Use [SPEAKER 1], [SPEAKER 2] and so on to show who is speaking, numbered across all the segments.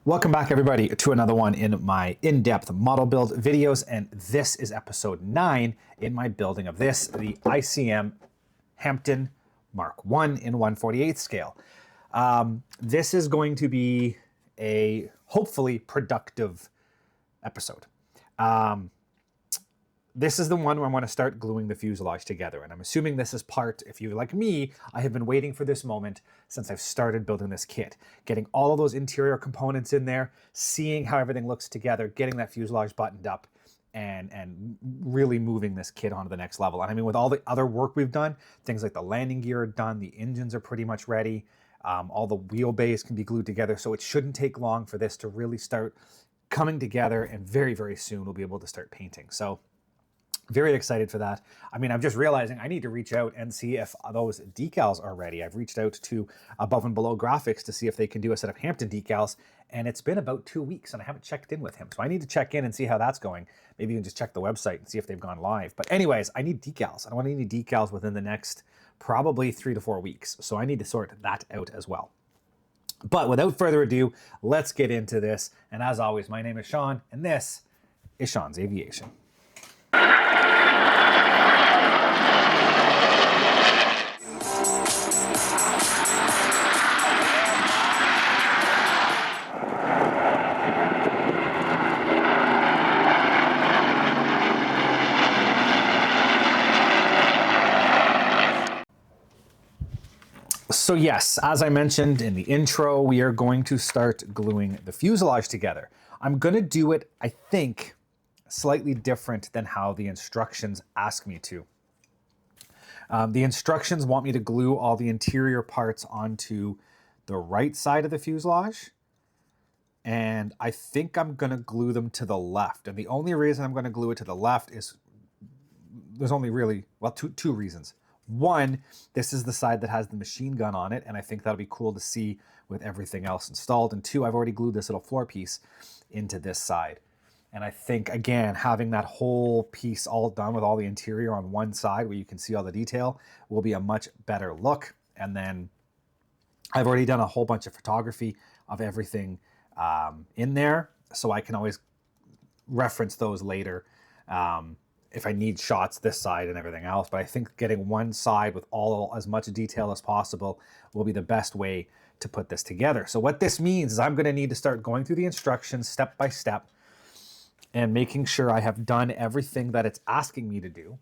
[SPEAKER 1] Welcome back everybody to another one in my in-depth model build videos, and this is episode 9 in my building of this, the ICM Hampden Mark 1 in 1/48 scale. This is going to be a hopefully productive episode. This is the one where I'm going to start gluing the fuselage together, and I'm assuming this is part, if you're like me, I have been waiting for this moment since I've started building this kit. Getting all of those interior components in there, seeing how everything looks together, getting that fuselage buttoned up, and really moving this kit onto the next level. And I mean, with all the other work we've done, things like the landing gear are done, the engines are pretty much ready, all the wheelbase can be glued together, so it shouldn't take long for this to really start coming together, and very, very soon we'll be able to start painting. So very excited for that. I mean, I'm just realizing I need to reach out and see if those decals are ready. I've reached out to Above and Below Graphics to see if they can do a set of Hampden decals, and it's been about 2 weeks and I haven't checked in with him. So I need to check in and see how that's going. Maybe you can just check the website and see if they've gone live. But anyways, I need decals. I don't want any decals within the next probably 3 to 4 weeks. So I need to sort that out as well. But without further ado, let's get into this. And as always, my name is Sean, and this is Sean's Aviation. So yes, as I mentioned in the intro, we are going to start gluing the fuselage together. I'm going to do it, I think, slightly different than how the instructions ask me to. The instructions want me to glue all the interior parts onto the right side of the fuselage, and I think I'm going to glue them to the left. And the only reason I'm going to glue it to the left is there's only really, well, two reasons. One, this is the side that has the machine gun on it, and I think that'll be cool to see with everything else installed. And two, I've already glued this little floor piece into this side. And I think, again, having that whole piece all done with all the interior on one side where you can see all the detail will be a much better look. And then I've already done a whole bunch of photography of everything in there, so I can always reference those later if I need shots this side and everything else. But I think getting one side with as much detail as possible will be the best way to put this together. So what this means is I'm going to need to start going through the instructions step by step and making sure I have done everything that it's asking me to do.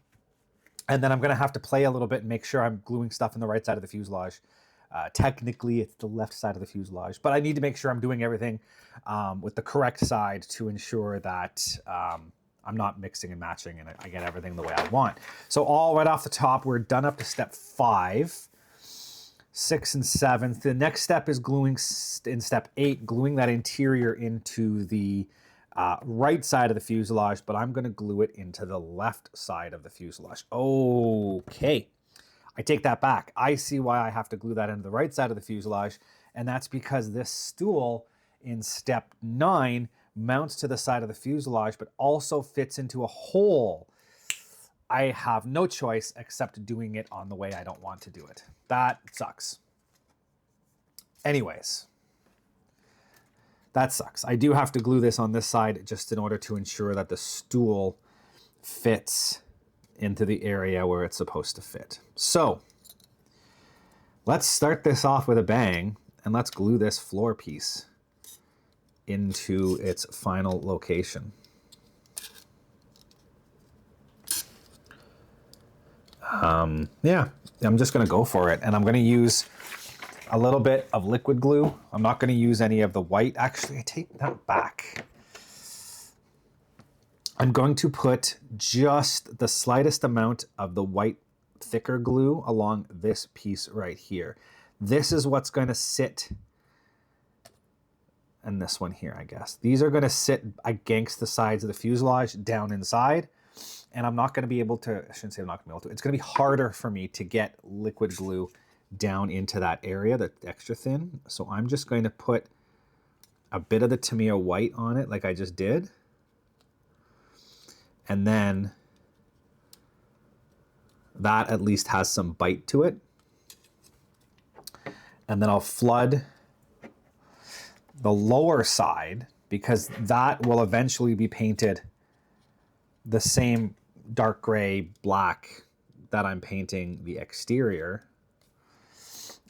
[SPEAKER 1] And then I'm going to have to play a little bit and make sure I'm gluing stuff in the right side of the fuselage. Technically, it's the left side of the fuselage, but I need to make sure I'm doing everything with the correct side to ensure that I'm not mixing and matching and I get everything the way I want. So all right off the top, we're done up to step 5, 6, and 7. The next step is gluing in step 8, gluing that interior into the right side of the fuselage, but I'm going to glue it into the left side of the fuselage. Okay, I take that back. I see why I have to glue that into the right side of the fuselage, and that's because this stool in step 9 mounts to the side of the fuselage, but also fits into a hole. I have no choice except doing it on the way I don't want to do it. That sucks. Anyways, that sucks. I do have to glue this on this side just in order to ensure that the stool fits into the area where it's supposed to fit. So let's start this off with a bang, and let's glue this floor piece into its final location. Yeah, I'm just going to go for it, and I'm going to use a little bit of liquid glue. I'm not going to use any of the white. Actually, I take that back. I'm going to put just the slightest amount of the white thicker glue along this piece right here. This is what's going to sit, and this one here, I guess. These are going to sit against the sides of the fuselage down inside, and I'm not going to be able to, I shouldn't say I'm not going to be able to, it's going to be harder for me to get liquid glue down into that area that's extra thin. So I'm just going to put a bit of the Tamiya white on it like I just did. And then that at least has some bite to it. And then I'll flood the lower side, because that will eventually be painted the same dark gray black that I'm painting the exterior,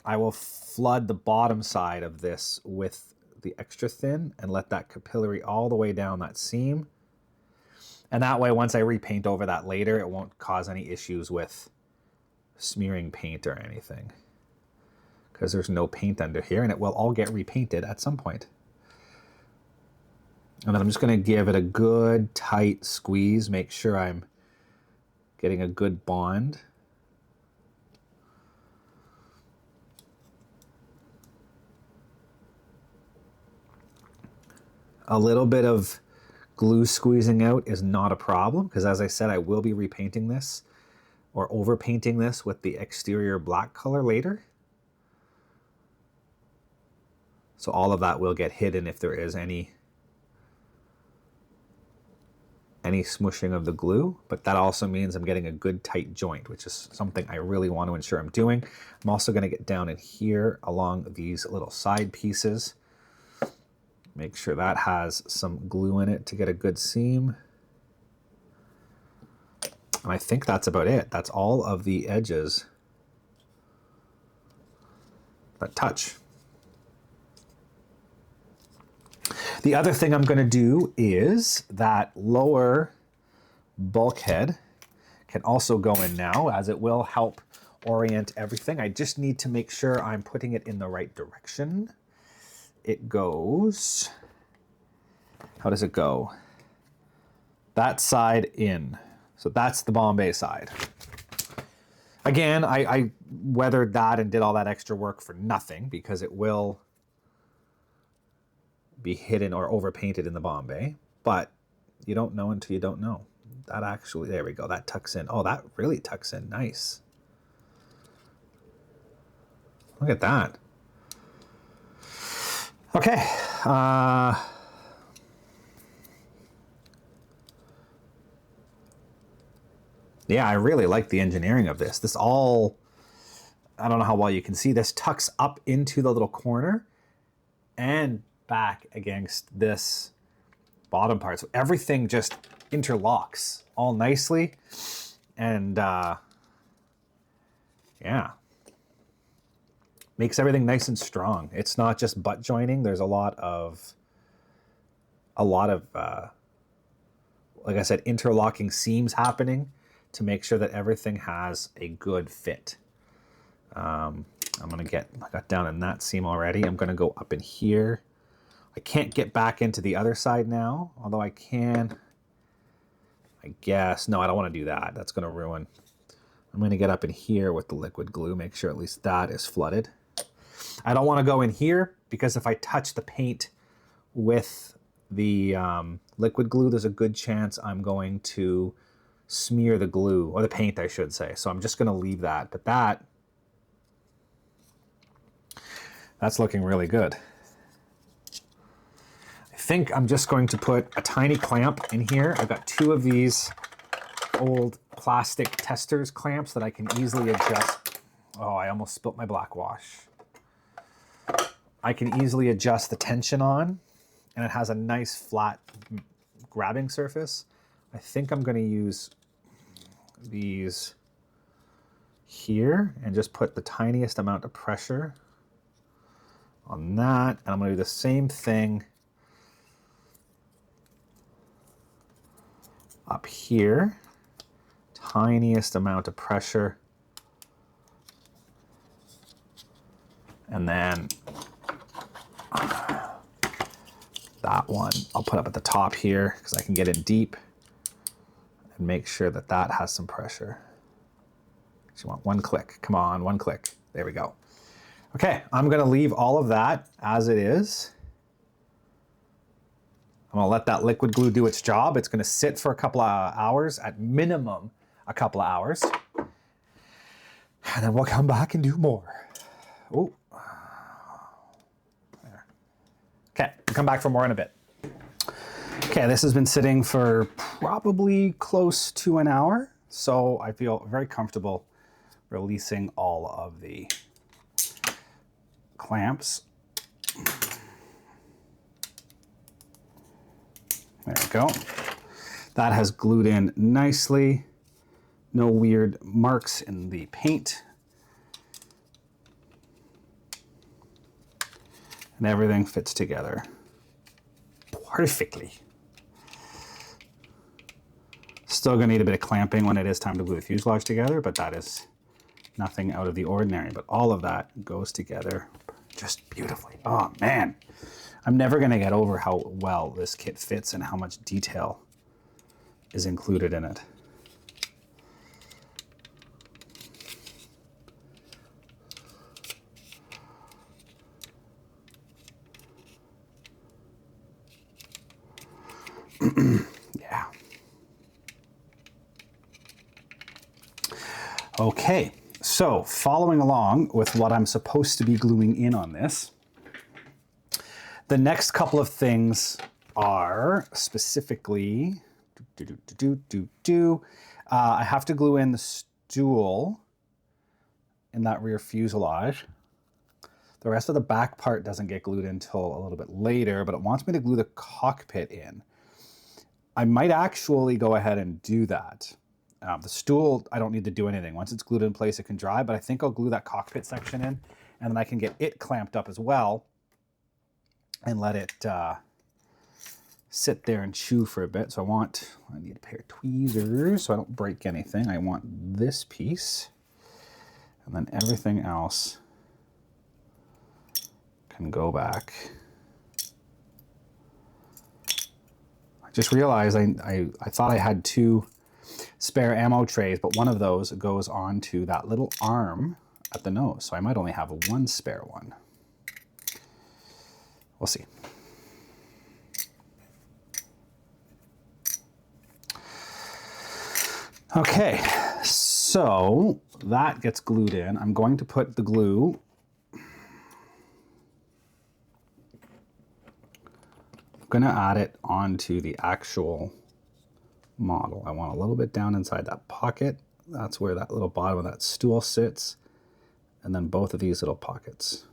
[SPEAKER 1] I will flood the bottom side of this with the extra thin and let that capillary all the way down that seam. And that way, once I repaint over that later, it won't cause any issues with smearing paint or anything, because there's no paint under here and it will all get repainted at some point. And then I'm just going to give it a good tight squeeze, make sure I'm getting a good bond. A little bit of glue squeezing out is not a problem, because as I said, I will be repainting this or overpainting this with the exterior black color later. So all of that will get hidden if there is any smushing of the glue, but that also means I'm getting a good tight joint, which is something I really want to ensure I'm doing. I'm also going to get down in here along these little side pieces. Make sure that has some glue in it to get a good seam. And I think that's about it. That's all of the edges that touch. The other thing I'm going to do is that lower bulkhead can also go in now, as it will help orient everything. I just need to make sure I'm putting it in the right direction. It goes, how does it go? That side in. So that's the Bombay side. Again, I weathered that and did all that extra work for nothing, because it will be hidden or overpainted in the Bombay, but you don't know until you don't know. That actually, there we go, that tucks in. Oh, that really tucks in, nice. Look at that. Okay. Yeah, I really like the engineering of this. This all, I don't know how well you can see, this tucks up into the little corner and back against this bottom part. So everything just interlocks all nicely. And yeah, makes everything nice and strong. It's not just butt joining. There's a lot of like I said, interlocking seams happening to make sure that everything has a good fit. I got down in that seam already. I'm gonna go up in here. I can't get back into the other side now, although I can, I guess. No, I don't want to do that. That's going to ruin. I'm going to get up in here with the liquid glue, make sure at least that is flooded. I don't want to go in here, because if I touch the paint with the liquid glue, there's a good chance I'm going to smear the glue, or the paint, I should say. So I'm just going to leave that. But that's looking really good. I think I'm just going to put a tiny clamp in here. I've got 2 of these old plastic testers clamps that I can easily adjust. Oh, I almost spilt my black wash. I can easily adjust the tension on, and it has a nice flat grabbing surface. I think I'm going to use these here and just put the tiniest amount of pressure on that. And I'm going to do the same thing up here, tiniest amount of pressure, and then that one I'll put up at the top here, because I can get in deep and make sure that that has some pressure. Just want one click, come on, one click, there we go. Okay, I'm gonna leave all of that as it is. I'm gonna let that liquid glue do its job. It's gonna sit for a couple of hours, at minimum a couple of hours. And then we'll come back and do more. Oh, there. Okay, we'll come back for more in a bit. Okay, this has been sitting for probably close to an hour. So I feel very comfortable releasing all of the clamps. There we go. That has glued in nicely. No weird marks in the paint. And everything fits together perfectly. Still gonna need a bit of clamping when it is time to glue the fuselage together, but that is nothing out of the ordinary. But all of that goes together just beautifully. Oh man, I'm never gonna get over how well this kit fits and how much detail is included in it. Yeah. Okay, so following along with what I'm supposed to be gluing in on this, the next couple of things are specifically, I have to glue in the stool in that rear fuselage. The rest of the back part doesn't get glued in until a little bit later, but it wants me to glue the cockpit in. I might actually go ahead and do that. The stool, I don't need to do anything. Once it's glued in place, it can dry, but I think I'll glue that cockpit section in, and then I can get it clamped up as well and let it sit there and chew for a bit. So I need a pair of tweezers so I don't break anything. I want this piece, and then everything else can go back. I just realized I thought I had 2 spare ammo trays, but one of those goes onto that little arm at the nose, so I might only have 1 spare one. We'll see. Okay, so that gets glued in. I'm going to put the glue going to add it onto the actual model. I want a little bit down inside that pocket. That's where that little bottom of that stool sits. And then both of these little pockets.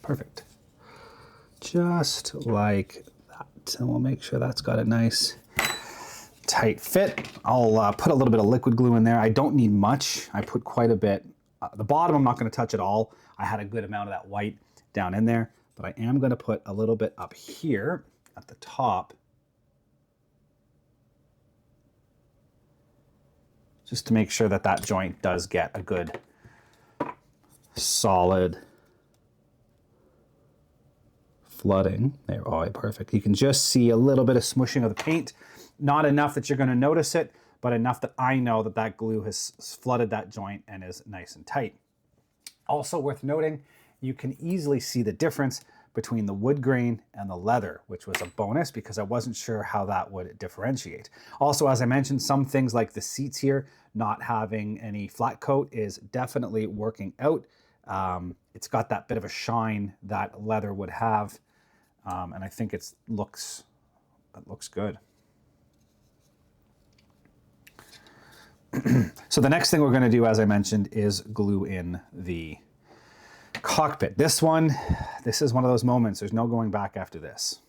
[SPEAKER 1] Perfect. Just like that. And we'll make sure that's got a nice tight fit. I'll put a little bit of liquid glue in there. I don't need much. I put quite a bit. The bottom I'm not going to touch at all. I had a good amount of that white down in there, but I am going to put a little bit up here at the top just to make sure that that joint does get a good solid flooding. There, oh, perfect. You can just see a little bit of smushing of the paint. Not enough that you're going to notice it, but enough that I know that that glue has flooded that joint and is nice and tight. Also worth noting, you can easily see the difference between the wood grain and the leather, which was a bonus because I wasn't sure how that would differentiate. Also, as I mentioned, some things like the seats here, not having any flat coat is definitely working out. It's got that bit of a shine that leather would have, and I think it looks good. So the next thing we're going to do, as I mentioned, is glue in the cockpit. This is one of those moments. There's no going back after this.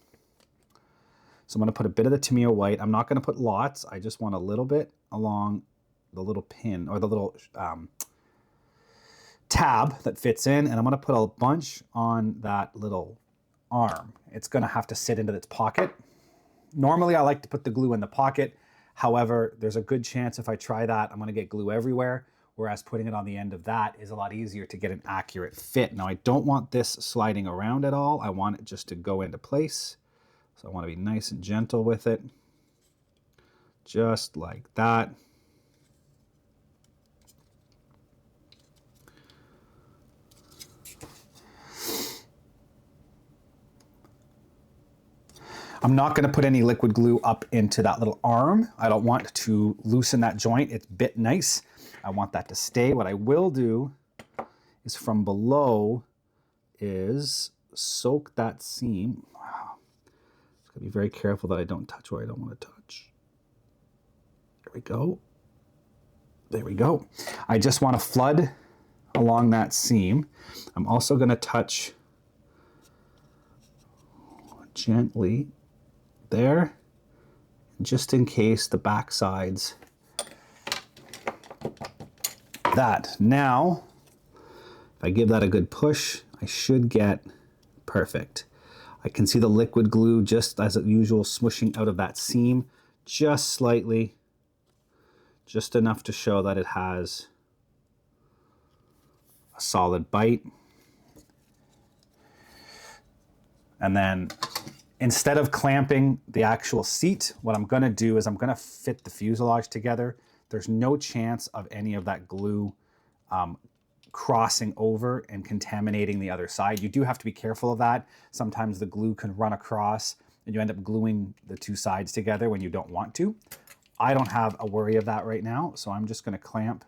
[SPEAKER 1] So I'm going to put a bit of the Tamiya white. I'm not going to put lots. I just want a little bit along the little pin or the little tab that fits in, and I'm going to put a bunch on that little arm. It's going to have to sit into its pocket. Normally I like to put the glue in the pocket. However, there's a good chance if I try that, I'm going to get glue everywhere, whereas putting it on the end of that is a lot easier to get an accurate fit. Now, I don't want this sliding around at all. I want it just to go into place. So I want to be nice and gentle with it, just like that. I'm not going to put any liquid glue up into that little arm. I don't want to loosen that joint. It's bit nice. I want that to stay. What I will do is from below is soak that seam. Wow. Just got to be very careful that I don't touch where I don't want to touch. There we go. There we go. I just want to flood along that seam. I'm also going to touch gently there, just in case the back sides. That. Now, if I give that a good push, I should get perfect. I can see the liquid glue just as usual smooshing out of that seam just slightly, just enough to show that it has a solid bite. And then instead of clamping the actual seat, what I'm going to do is I'm going to fit the fuselage together. There's no chance of any of that glue crossing over and contaminating the other side. You do have to be careful of that. Sometimes the glue can run across and you end up gluing the two sides together when you don't want to. I don't have a worry of that right now, so I'm just going to clamp.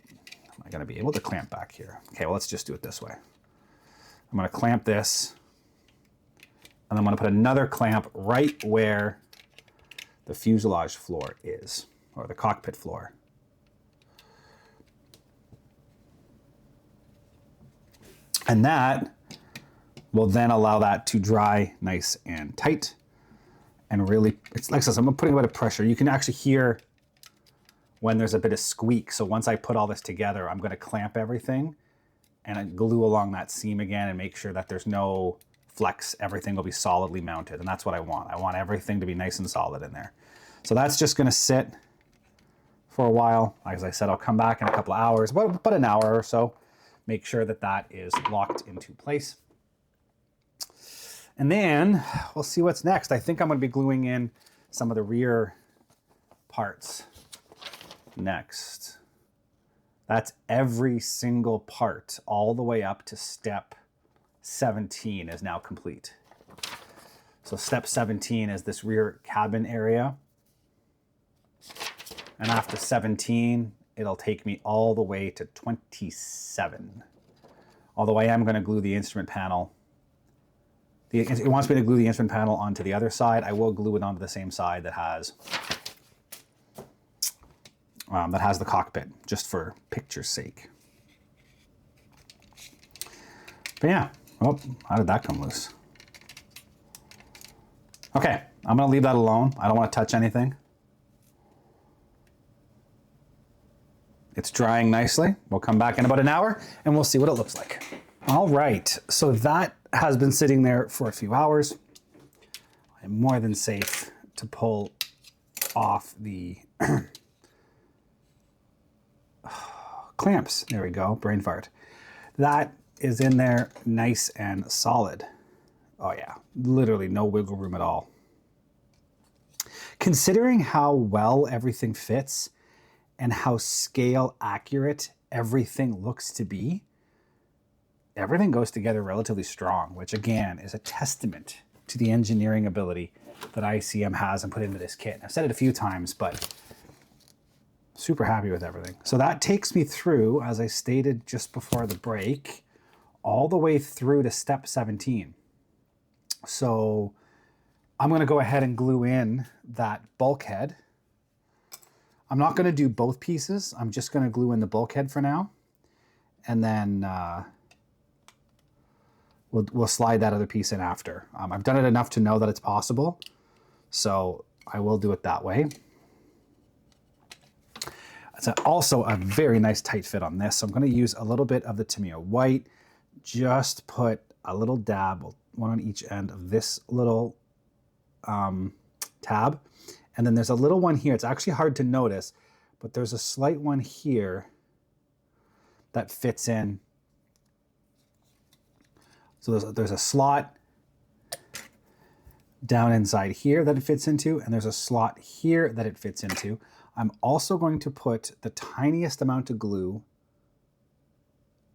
[SPEAKER 1] Am I going to be able to clamp back here? Okay, well, let's just do it this way. I'm going to clamp this, and I'm going to put another clamp right where the fuselage floor is, or the cockpit floor. And that will then allow that to dry nice and tight. And really, it's like this, I'm putting a bit of pressure. You can actually hear when there's a bit of squeak. So once I put all this together, I'm going to clamp everything and I glue along that seam again and make sure that there's no flex. Everything will be solidly mounted. And that's what I want. I want everything to be nice and solid in there. So that's just going to sit for a while. As I said, I'll come back in a couple of hours, about an hour or so. Make sure that that is locked into place. And then we'll see what's next. I think I'm going to be gluing in some of the rear parts next. That's every single part all the way up to step 17 is now complete. So step 17 is this rear cabin area. And after 17, it'll take me all the way to 27. Although I am going to glue the instrument panel. It wants me to glue the instrument panel onto the other side. I will glue it onto the same side that has the cockpit, just for picture's sake. But yeah, oh, how did that come loose? Okay, I'm going to leave that alone. I don't want to touch anything. It's drying nicely. We'll come back in about an hour and we'll see what it looks like. All right, so that has been sitting there for a few hours. I'm more than safe to pull off the clamps. There we go, brain fart. That is in there nice and solid. Oh yeah, literally no wiggle room at all. Considering how well everything fits and how scale accurate everything looks to be, everything goes together relatively strong, which again is a testament to the engineering ability that ICM has and put into this kit. I've said it a few times, but super happy with everything. So that takes me through, as I stated just before the break, all the way through to step 17. So I'm going to go ahead and glue in that bulkhead. I'm not going to do both pieces. I'm just going to glue in the bulkhead for now. And then we'll slide that other piece in after. I've done it enough to know that it's possible, so I will do it that way. It's also a very nice tight fit on this, so I'm going to use a little bit of the Tamiya white, just put a little dab, one on each end of this little tab. And then there's a little one here. It's actually hard to notice, but there's a slight one here that fits in. So there's a slot down inside here that it fits into, and there's a slot here that it fits into. I'm also going to put the tiniest amount of glue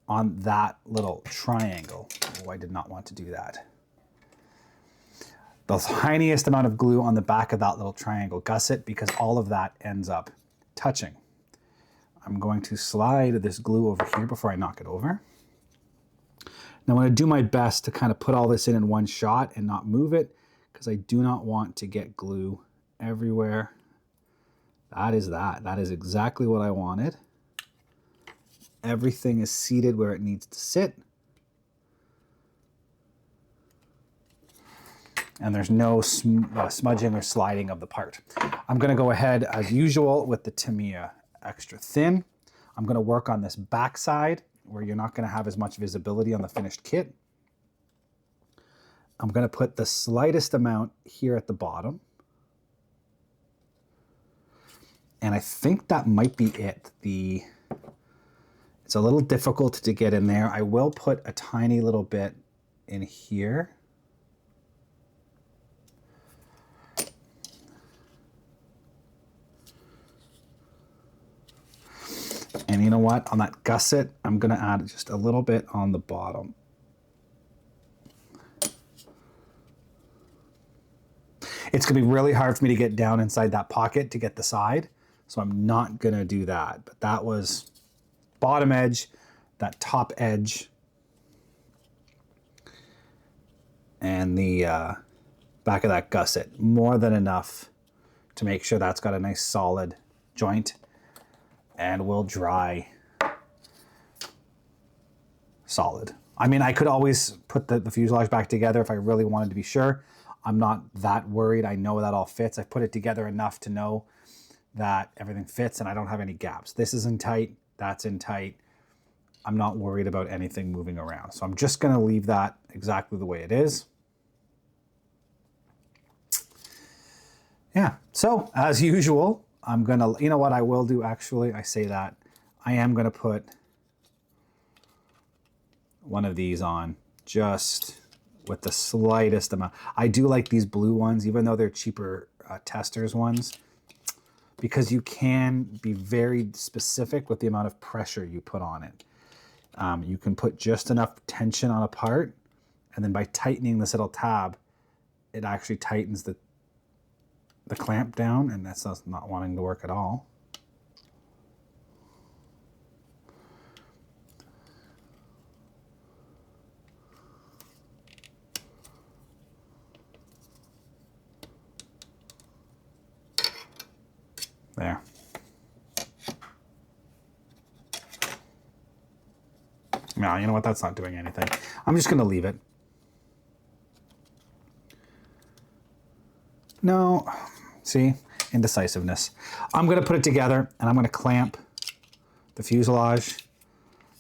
[SPEAKER 1] on that little triangle. Oh, I did not want to do that. The tiniest amount of glue on the back of that little triangle gusset, because all of that ends up touching. I'm going to slide this glue over here before I knock it over. Now I'm going to do my best to kind of put all this in one shot and not move it, because I do not want to get glue everywhere. That is that. That is exactly what I wanted. Everything is seated where it needs to sit. And there's no smudging or sliding of the part. I'm gonna go ahead as usual with the Tamiya Extra Thin. I'm gonna work on this back side where you're not gonna have as much visibility on the finished kit. I'm gonna put the slightest amount here at the bottom. And I think that might be it. It's a little difficult to get in there. I will put a tiny little bit in here. And you know what? On that gusset, I'm gonna add just a little bit on the bottom. It's gonna be really hard for me to get down inside that pocket to get the side, so I'm not gonna do that. But that was bottom edge, that top edge, and the back of that gusset. More than enough to make sure that's got a nice solid joint and will dry solid. I mean, I could always put the fuselage back together if I really wanted to be sure. I'm not that worried. I know that all fits. I've put it together enough to know that everything fits and I don't have any gaps. This is in tight, that's in tight. I'm not worried about anything moving around. So I'm just gonna leave that exactly the way it is. Yeah, so as usual, I'm gonna, you know what I will do actually, I say that, I am gonna put one of these on just with the slightest amount. I do like these blue ones, even though they're cheaper testers ones, because you can be very specific with the amount of pressure you put on it. You can put just enough tension on a part, and then by tightening this little tab, it actually tightens the clamp down, and that's not wanting to work at all. There. No, you know what? That's not doing anything. I'm just going to leave it. No. See? Indecisiveness. I'm going to put it together, and I'm going to clamp the fuselage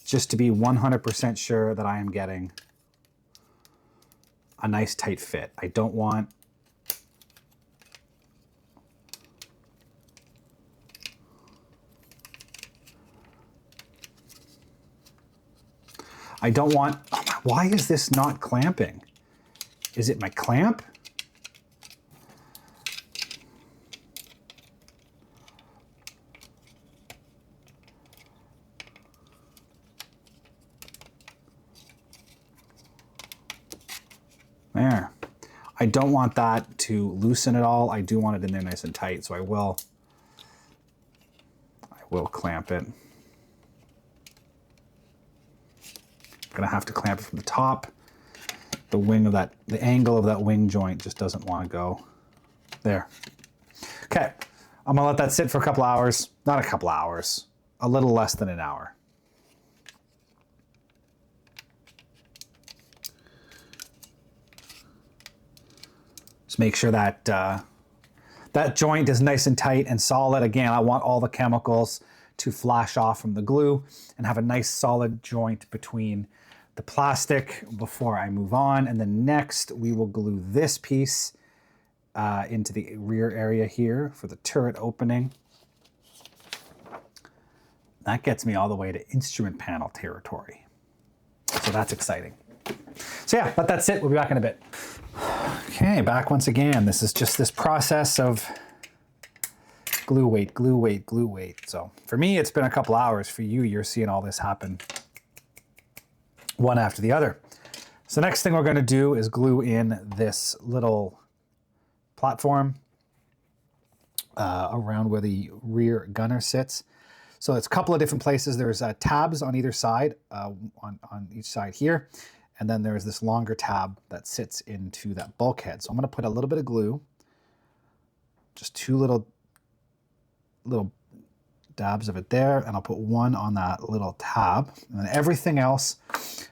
[SPEAKER 1] just to be 100% sure that I am getting a nice tight fit. I don't want why is this not clamping? Is it my clamp? There. I don't want that to loosen at all. I do want it in there nice and tight, so I will clamp it. I'm gonna have to clamp it from the top. The wing of that, the angle of that wing joint just doesn't want to go. There. Okay, I'm gonna let that sit for a couple hours. Not a couple hours, a little less than an hour. Just make sure that that joint is nice and tight and solid. Again, I want all the chemicals to flash off from the glue and have a nice solid joint between the plastic before I move on. And then next we will glue this piece into the rear area here for the turret opening. That gets me all the way to instrument panel territory. So that's exciting. So yeah, let that sit. We'll be back in a bit. Okay, back once again. This is just this process of glue weight, glue weight, glue weight. So for me, it's been a couple hours. For you, you're seeing all this happen one after the other. So next thing we're going to do is glue in this little platform around where the rear gunner sits. So it's a couple of different places. There's tabs on either side, on each side here. And then there's this longer tab that sits into that bulkhead. So I'm going to put a little bit of glue, just two little little dabs of it there, and I'll put one on that little tab. And then everything else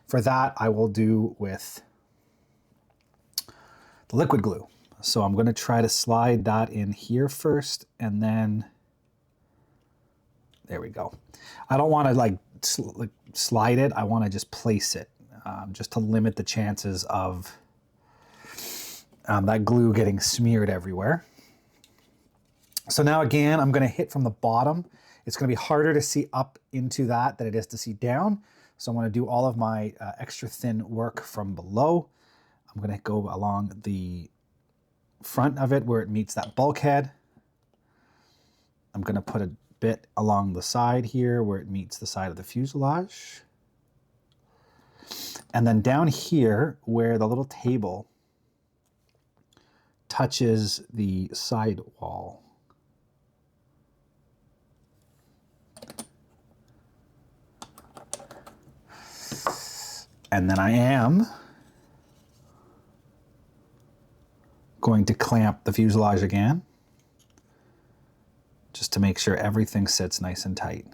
[SPEAKER 1] for that I will do with the liquid glue. So I'm going to try to slide that in here first, and then there we go. I don't want to like slide it. I want to just place it, just to limit the chances of that glue getting smeared everywhere. So now again, I'm going to hit from the bottom. It's going to be harder to see up into that than it is to see down. So I'm going to do all of my extra thin work from below. I'm going to go along the front of it where it meets that bulkhead. I'm going to put a bit along the side here where it meets the side of the fuselage. And then down here where the little table touches the side wall. And then I am going to clamp the fuselage again, just to make sure everything sits nice and tight.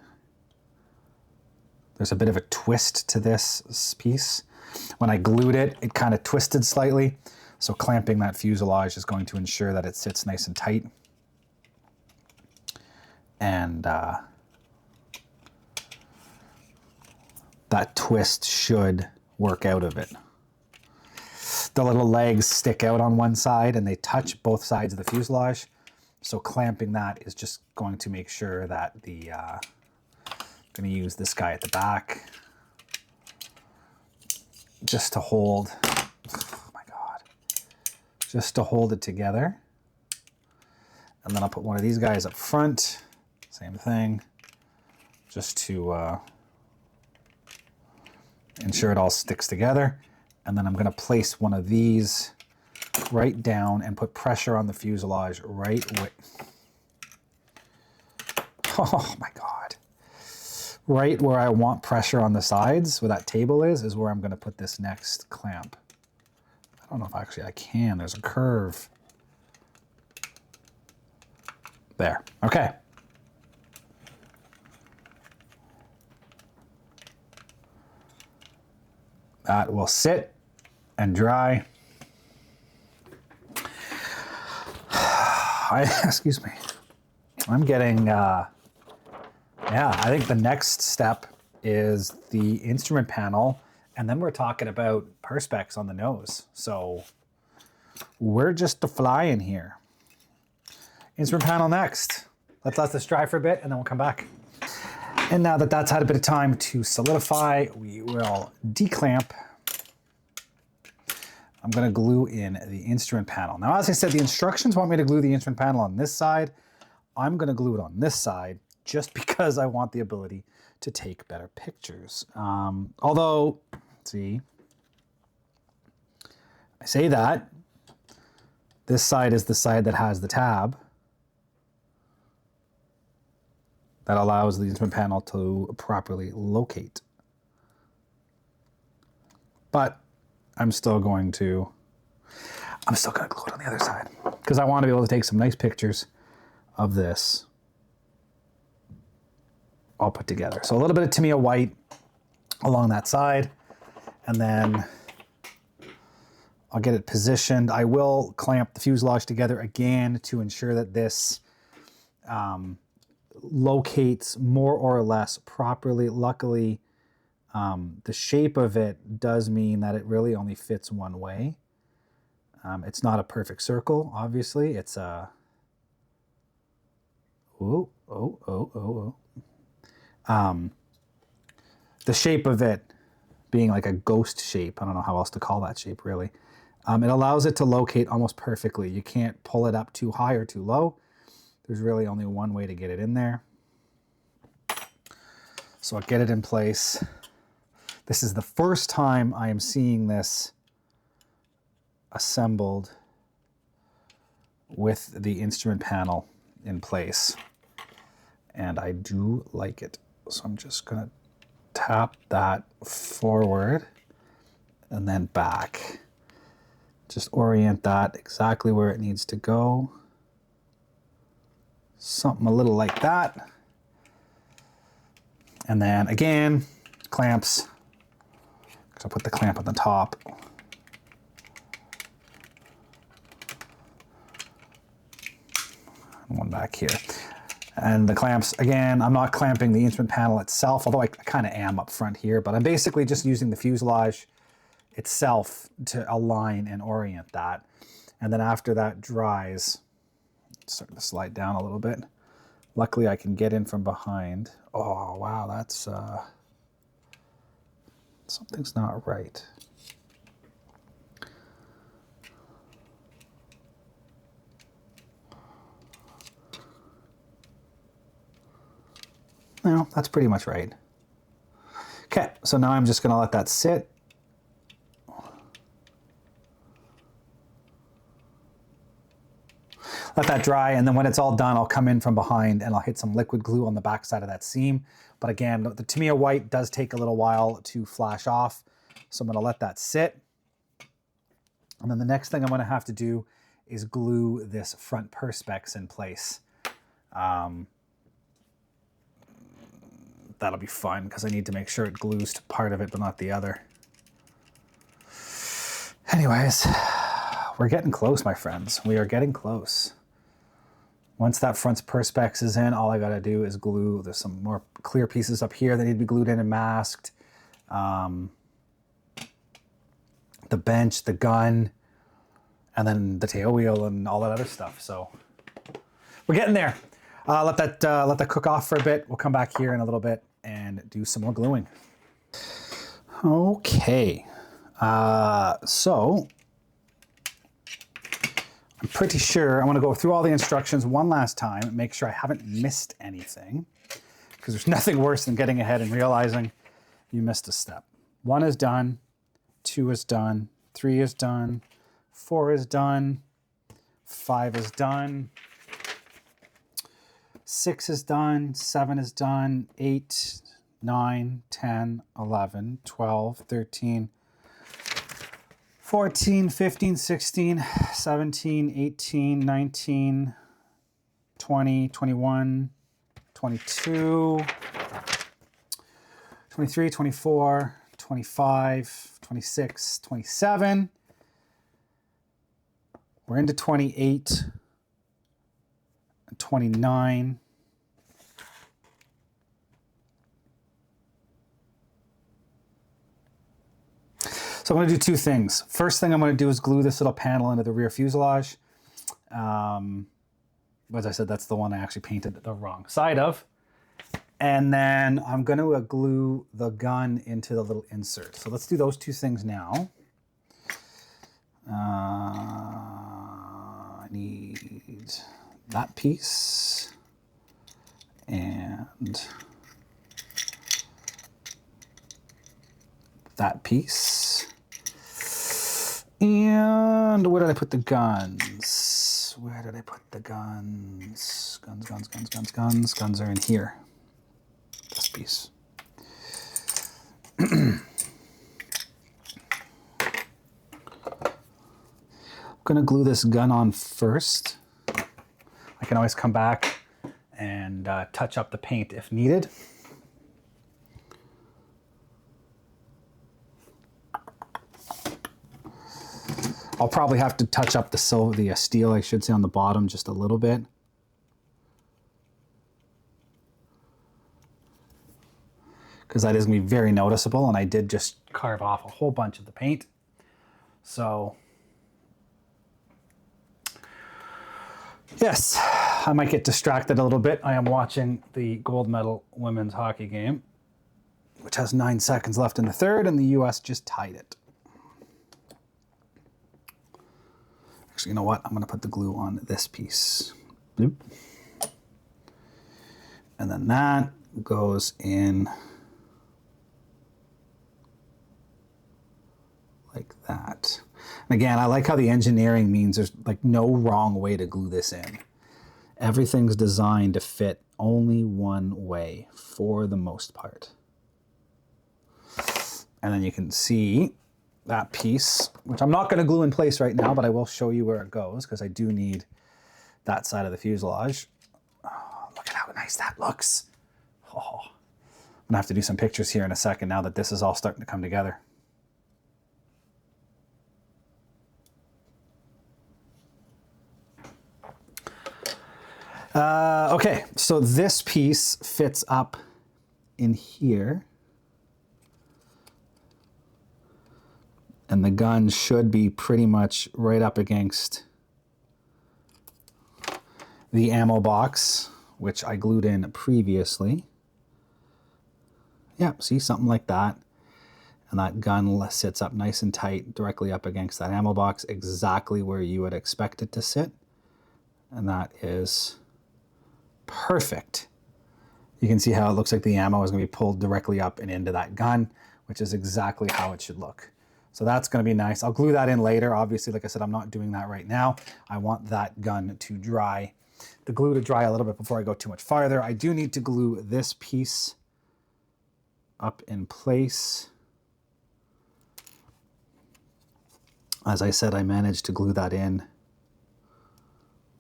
[SPEAKER 1] There's a bit of a twist to this piece. When I glued it, it kind of twisted slightly. So clamping that fuselage is going to ensure that it sits nice and tight. And that twist should work out of it. The little legs stick out on one side and they touch both sides of the fuselage. So clamping that is just going to make sure that the, I'm going to use this guy at the back just to hold, oh my God, just to hold it together. And then I'll put one of these guys up front, same thing, just to ensure it all sticks together. And then I'm going to place one of these right down and put pressure on the fuselage right where, oh my God, right where I want pressure on the sides, where that table is where I'm going to put this next clamp. I don't know if actually I can, there's a curve. There, okay. That will sit and dry. Excuse me. I'm getting, yeah, I think the next step is the instrument panel, and then we're talking about perspex on the nose. So we're just flying here. Instrument panel next. Let's let this dry for a bit and then we'll come back. And now that that's had a bit of time to solidify, we will declamp. I'm going to glue in the instrument panel. Now, as I said, the instructions want me to glue the instrument panel on this side. I'm going to glue it on this side just because I want the ability to take better pictures. Although, see, I say that, this side is the side that has the tab that allows the instrument panel to properly locate. But I'm still going to glue it on the other side because I want to be able to take some nice pictures of this all put together. So a little bit of Tamiya white along that side, and then I'll get it positioned. I will clamp the fuselage together again to ensure that this locates more or less properly. Luckily, the shape of it does mean that it really only fits one way. It's not a perfect circle, obviously. It's a, the shape of it being like a ghost shape. I don't know how else to call that shape, really. It allows it to locate almost perfectly. You can't pull it up too high or too low. There's really only one way to get it in there. So I'll get it in place. This is the first time I am seeing this assembled with the instrument panel in place. And I do like it. So I'm just gonna tap that forward and then back. Just orient that exactly where it needs to go. something a little like that. And then again, clamps. So I'll put the clamp on the top. One back here. And the clamps, again, I'm not clamping the instrument panel itself, although I kind of am up front here, but I'm basically just using the fuselage itself to align and orient that. And then after that dries, it's starting to slide down a little bit. Luckily I can get in from behind. Oh, wow, that's, something's not right. No, that's pretty much right. Okay, so now I'm just gonna let that sit. Let that dry, and then when it's all done, I'll come in from behind and I'll hit some liquid glue on the back side of that seam. But again, the Tamiya white does take a little while to flash off, so I'm gonna let that sit. And then the next thing I'm gonna have to do is glue this front perspex in place. That'll be fun because I need to make sure it glues to part of it, but not the other. Anyways, we're getting close, my friends. We are getting close. Once that front perspex is in, all I gotta do is glue. There's some more clear pieces up here that need to be glued in and masked. The bench, the gun, and then the tail wheel and all that other stuff. So we're getting there. Let that cook off for a bit. We'll come back here in a little bit and do some more gluing. Okay, so I'm pretty sure I want to go through all the instructions one last time and make sure I haven't missed anything, because there's nothing worse than getting ahead and realizing you missed a step. 1 is done, 2 is done, 3 is done, 4 is done, 5 is done, 6 is done, 7 is done, 8, 9, 10, 11, 12, 13, 14, 15, 16, 17, 18, 19, 20, 21, 22, 23, 24, 25, 26, 27. We're into 28. 29. So I'm going to do 2 things. First thing I'm going to do is glue this little panel into the rear fuselage. As I said, that's the one I actually painted the wrong side of. And then I'm going to glue the gun into the little insert. So let's do those 2 things now. I need that piece and that piece. And where did I put the guns? Where did I put the guns? Guns. Guns are in here. This piece. I'm gonna glue this gun on first. I can always come back and touch up the paint if needed. I'll probably have to touch up the steel, I should say, on the bottom just a little bit. Because that is going to be very noticeable, and I did just carve off a whole bunch of the paint. So, yes, I might get distracted a little bit. I am watching the gold medal women's hockey game, which has 9 seconds left in the third, and the US just tied it. Actually, you know what? I'm going to put the glue on this piece. Bloop. And then that goes in like that. And again, I like how the engineering means there's like no wrong way to glue this in. Everything's designed to fit only one way for the most part. And then you can see that piece, which I'm not going to glue in place right now, but I will show you where it goes because I do need that side of the fuselage. how nice that looks. Oh, I'm gonna have to do some pictures here in a second now that this is all starting to come together. Okay, so this piece fits up in here. And the gun should be pretty much right up against the ammo box, which I glued in previously. Yeah, see, something like that. And that gun sits up nice and tight directly up against that ammo box, exactly where you would expect it to sit. And that is perfect. You can see how it looks like the ammo is going to be pulled directly up and into that gun, which is exactly how it should look. So that's going to be nice. I'll glue that in later. Obviously, like I said, I'm not doing that right now. I want that gun to dry, the glue to dry a little bit before I go too much farther. I do need to glue this piece up in place. As I said, I managed to glue that in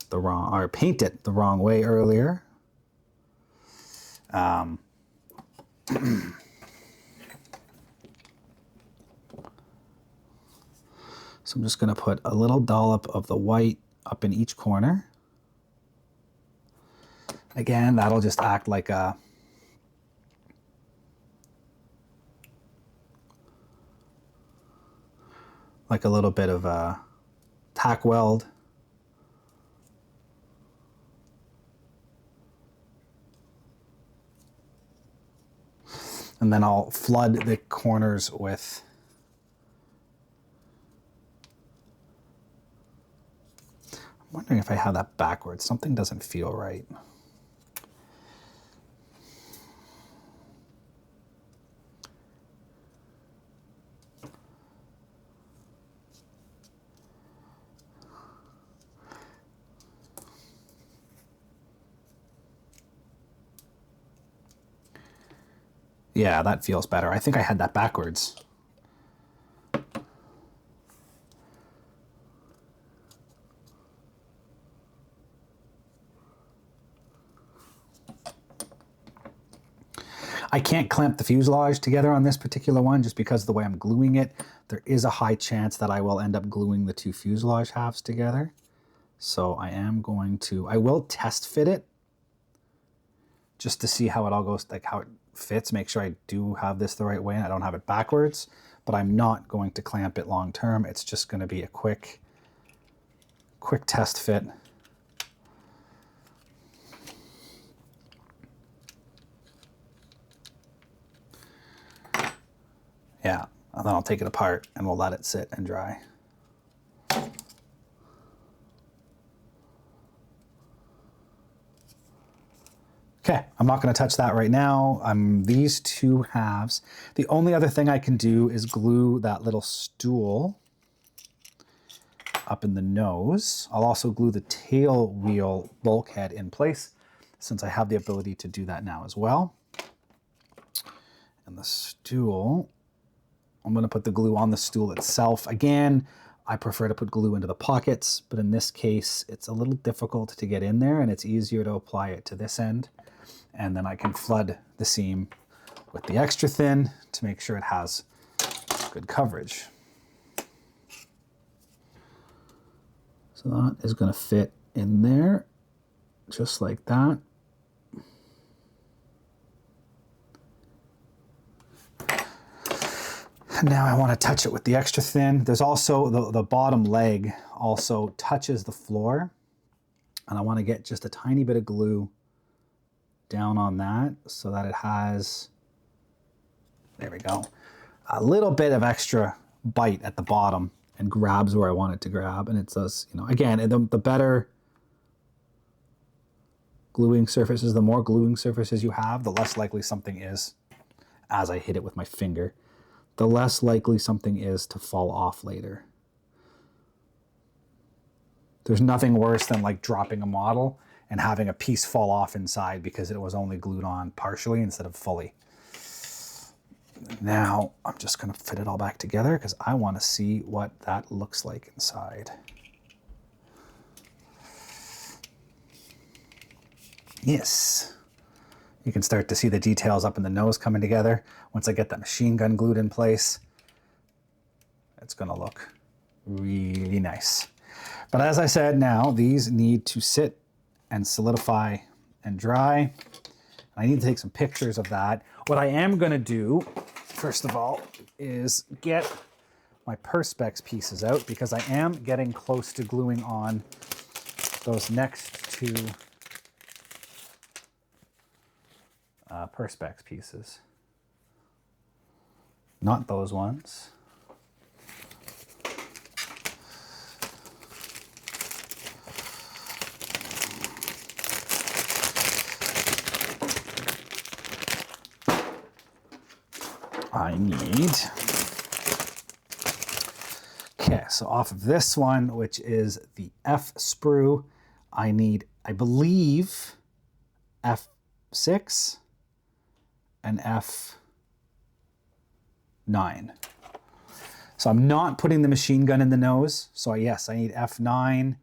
[SPEAKER 1] the wrong, or paint it the wrong way earlier. So I'm just going to put a little dollop of the white up in each corner. Again, that'll just act like a little bit of a tack weld. And then I'll flood the corners with I'm wondering if I have that backwards. Something doesn't feel right. Yeah, that feels better. I think I had that backwards. I can't clamp the fuselage together on this particular one just because of the way I'm gluing it. There is a high chance that I will end up gluing the two fuselage halves together. So I am going to, I will test fit it just to see how it all goes, like how it fits, make sure I do have this the right way and I don't have it backwards, but I'm not going to clamp it long term. It's just going to be a quick test fit. Yeah, and then I'll take it apart and we'll let it sit and dry. Okay, I'm not going to touch that right now. These two halves. The only other thing I can do is glue that little stool up in the nose. I'll also glue the tail wheel bulkhead in place since I have the ability to do that now as well. And the stool, I'm going to put the glue on the stool itself. Again, I prefer to put glue into the pockets, but in this case, it's a little difficult to get in there and it's easier to apply it to this end. And then I can flood the seam with the extra thin to make sure it has good coverage. So that is going to fit in there just like that. Now I want to touch it with the extra thin. There's also the bottom leg also touches the floor. And I want to get just a tiny bit of glue down on that so that it has, there we go, a little bit of extra bite at the bottom and grabs where I want it to grab. And it does, you know, again, the better gluing surfaces, the more gluing surfaces you have, the less likely something is, as I hit it with my finger, the less likely something is to fall off later. There's nothing worse than like dropping a model and having a piece fall off inside because it was only glued on partially instead of fully. Now I'm just going to fit it all back together because I want to see what that looks like inside. Yes. You can start to see the details up in the nose coming together. Once I get that machine gun glued in place, it's gonna look really nice. But as I said, now these need to sit and solidify and dry. I need to take some pictures of that. What I am gonna do, first of all, is get my perspex pieces out because I am getting close to gluing on those next two perspex pieces. Not those ones. I need, okay, so off of this one, which is the F sprue, I need, I believe, F6 and F9. So I'm not putting the machine gun in the nose. So yes, I need F9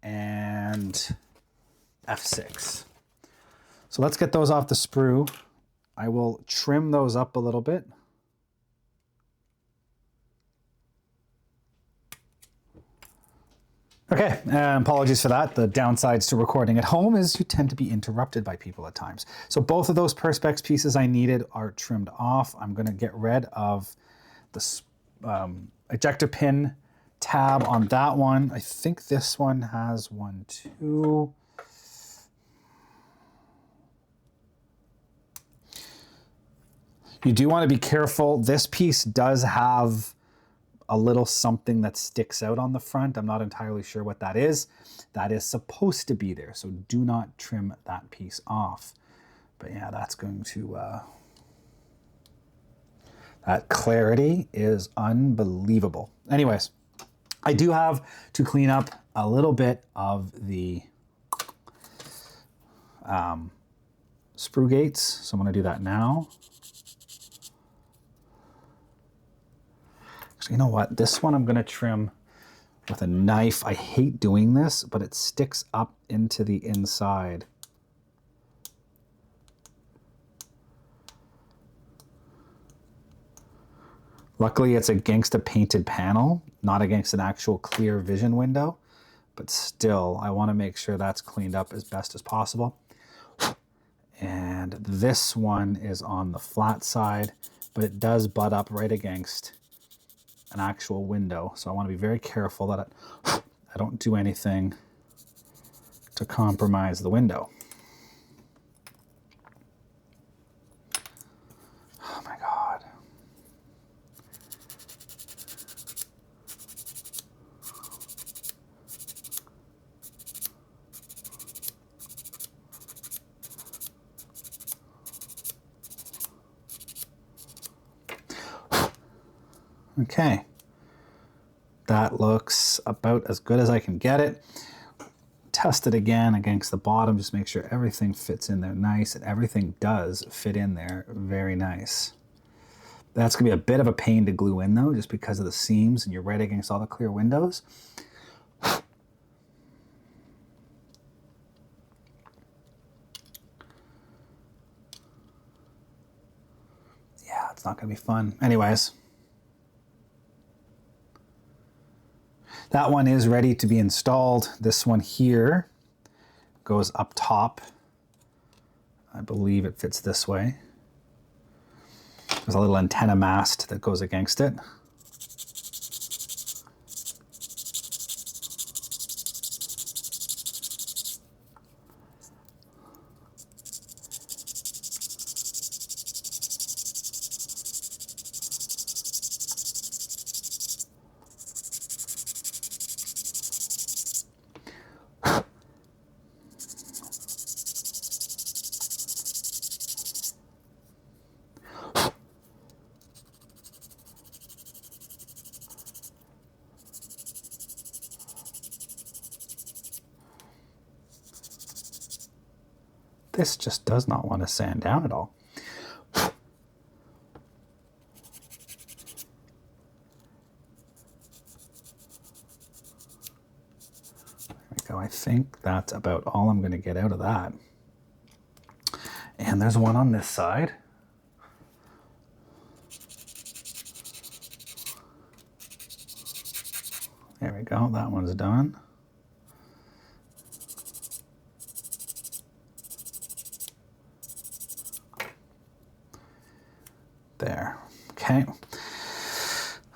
[SPEAKER 1] and F6. So let's get those off the sprue. I will trim those up a little bit. Okay, apologies for that. The downsides to recording at home is you tend to be interrupted by people at times. So both of those perspex pieces I needed are trimmed off. I'm gonna get rid of the ejector pin tab on that one. I think this one has 1, 2. You do want to be careful. This piece does have a little something that sticks out on the front. I'm not entirely sure what that is. That is supposed to be there, so do not trim that piece off. But yeah, that's going to, that clarity is unbelievable. Anyways, I do have to clean up a little bit of the sprue gates, so I'm gonna do that now. So you know what? This one I'm gonna trim with a knife. I hate doing this, but it sticks up into the inside. Luckily, it's against a painted panel, not against an actual clear vision window, but still, I wanna make sure that's cleaned up as best as possible. And this one is on the flat side, but it does butt up right against an actual window. So I want to be very careful that I don't do anything to compromise the window. Oh my God. Okay, that looks about as good as I can get it. Test it again against the bottom, just make sure everything fits in there nice, and everything does fit in there very nice. That's gonna be a bit of a pain to glue in though, just because of the seams and you're right against all the clear windows. Yeah, it's not gonna be fun. Anyways. That one is ready to be installed. This one here goes up top. I believe it fits this way. There's a little antenna mast that goes against it. This just does not want to sand down at all. There we go. I think that's about all I'm going to get out of that. And there's one on this side. There we go, that one's done. There, okay.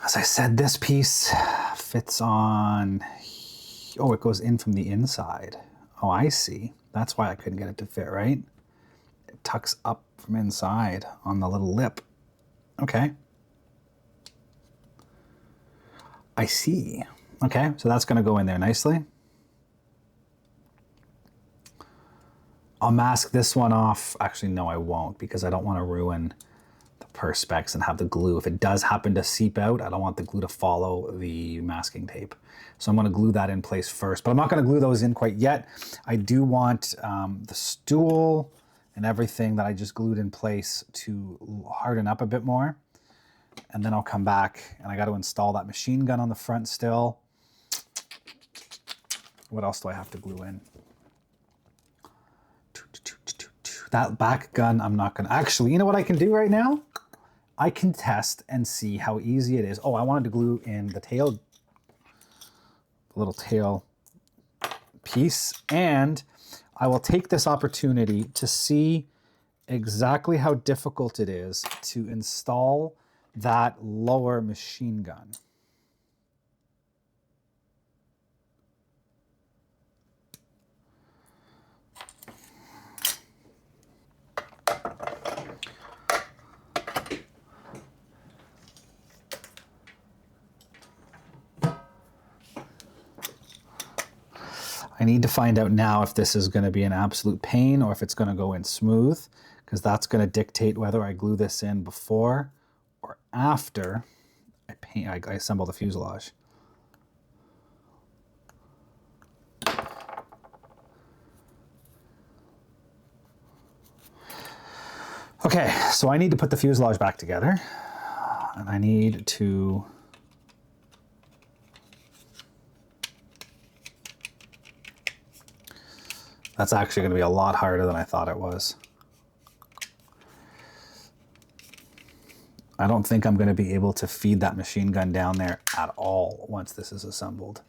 [SPEAKER 1] As I said, this piece fits on, oh, it goes in from the inside. Oh, I see. That's why I couldn't get it to fit, right? It tucks up from inside on the little lip. Okay. I see. Okay, so that's gonna go in there nicely. I'll mask this one off. Actually, no, I won't, because I don't want to ruin the perspex and have the glue. If it does happen to seep out, I don't want the glue to follow the masking tape. So I'm going to glue that in place first, but I'm not going to glue those in quite yet. I do want the stool and everything that I just glued in place to harden up a bit more. And then I'll come back and I got to install that machine gun on the front still. What else do I have to glue in? That back gun, I'm not gonna, actually, you know what I can do right now? I can test and see how easy it is. Oh, I wanted to glue in the tail, the little tail piece, and I will take this opportunity to see exactly how difficult it is to install that lower machine gun. I need to find out now if this is going to be an absolute pain or if it's going to go in smooth, because that's going to dictate whether I glue this in before or after I assemble the fuselage. Okay, so I need to put the fuselage back together, and I need to that's actually going to be a lot harder than I thought it was. I don't think I'm going to be able to feed that machine gun down there at all once this is assembled.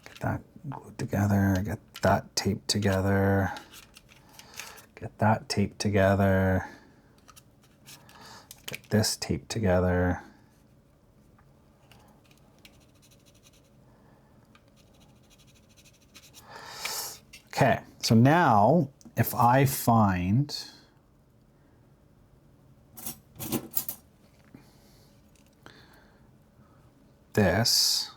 [SPEAKER 1] Get that glued together, get that taped together, get that taped together, get this taped together. Okay, so now if I find this,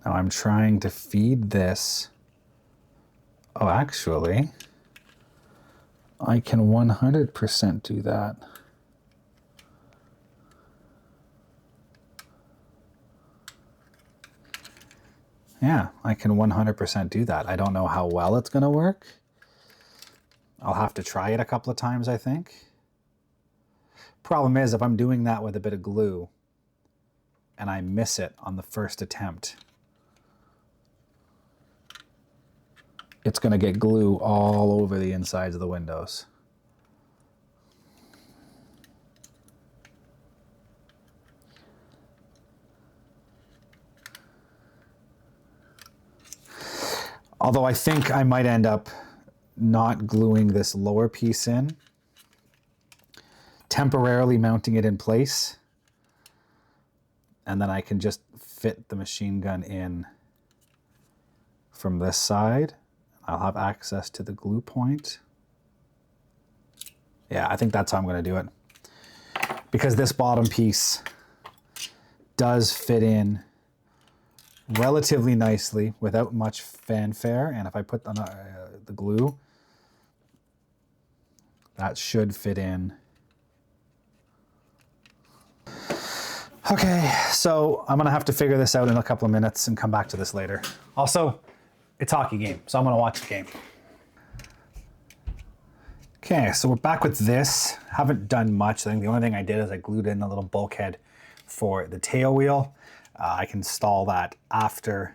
[SPEAKER 1] now I'm trying to feed this. Oh, actually, I can 100% do that. Yeah, I can 100% do that. I don't know how well it's going to work. I'll have to try it a couple of times, I think. Problem is, if I'm doing that with a bit of glue and I miss it on the first attempt, it's going to get glue all over the insides of the windows. Although I think I might end up not gluing this lower piece in, temporarily mounting it in place, and then I can just fit the machine gun in from this side. I'll have access to the glue point. Yeah, I think that's how I'm going to do it. Because this bottom piece does fit in relatively nicely without much fanfare, and if I put the glue, that should fit in. Okay, so I'm gonna have to figure this out in a couple of minutes and come back to this later. Also, it's hockey game, so I'm gonna watch the game. Okay, so we're back with this. Haven't done much. I think the only thing I did is I glued in a little bulkhead for the tail wheel. I can install that after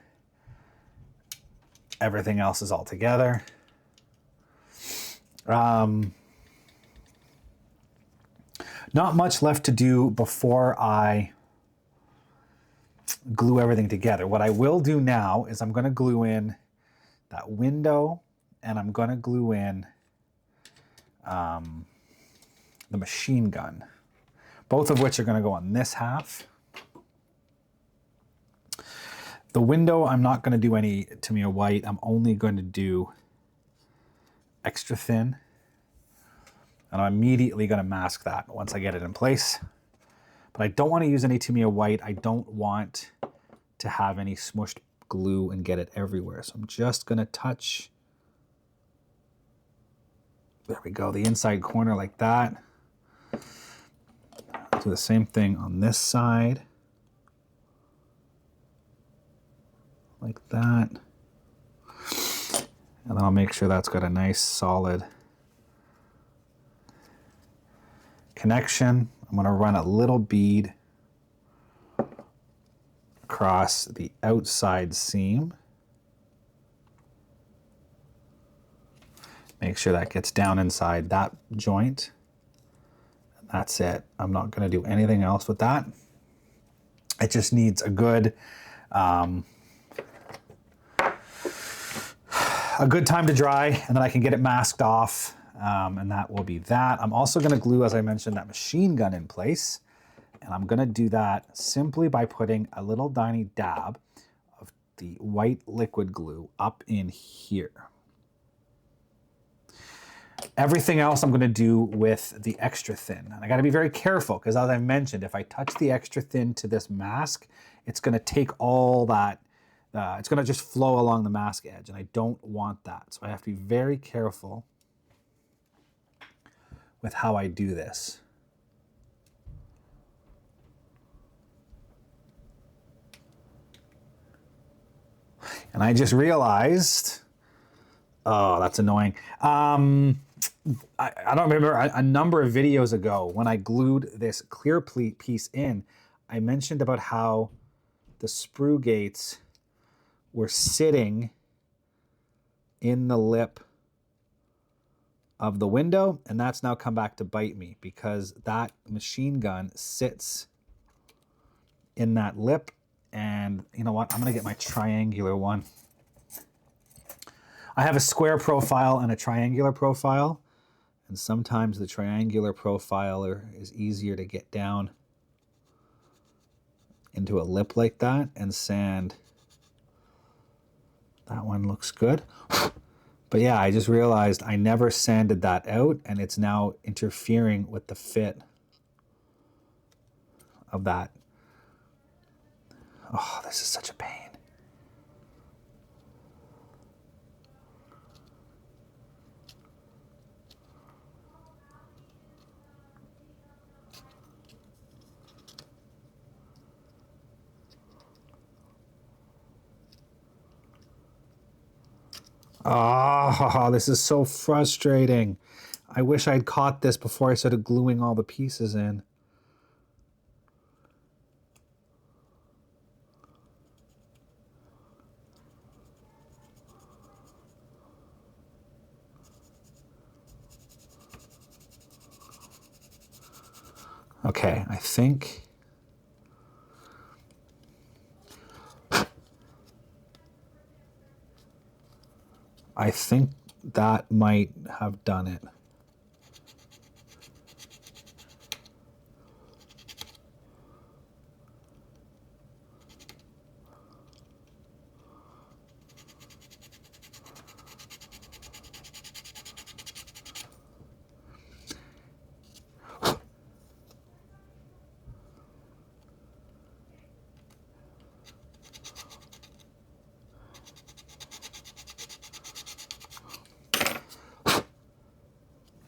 [SPEAKER 1] Everything else is all together. Not much left to do before I glue everything together. What I will do now is I'm going to glue in that window, and I'm going to glue in the machine gun, both of which are going to go on this half. The window, I'm not going to do any Tamiya white. I'm only going to do extra thin. And I'm immediately going to mask that once I get it in place. But I don't want to use any Tamiya white. I don't want to have any smushed glue and get it everywhere. So I'm just going to touch, there we go, the inside corner like that. Do the same thing on this side. Like that. And then I'll make sure that's got a nice solid connection. I'm going to run a little bead across the outside seam. Make sure that gets down inside that joint. And that's it. I'm not going to do anything else with that. It just needs a good time to dry, and then I can get it masked off, and that will be that. I'm also going to glue, as I mentioned, that machine gun in place, and I'm going to do that simply by putting a little tiny dab of the white liquid glue up in here. Everything else I'm going to do with the extra thin. And I got to be very careful because, as I mentioned, if I touch the extra thin to this mask, it's going to take all that, it's going to just flow along the mask edge, and I don't want that. So I have to be very careful with how I do this. And I just realized, oh, that's annoying. I don't remember, a number of videos ago when I glued this clear piece in, I mentioned about how the sprue gates were sitting in the lip of the window, and that's now come back to bite me because that machine gun sits in that lip. And you know what? I'm going to get my triangular one. I have a square profile and a triangular profile, and sometimes the triangular profiler is easier to get down into a lip like that and sand. That one looks good. But yeah, I just realized I never sanded that out, and it's now interfering with the fit of that. Oh, this is such a pain. Oh, this is so frustrating. I wish I'd caught this before I started gluing all the pieces in. Okay, I think that might have done it.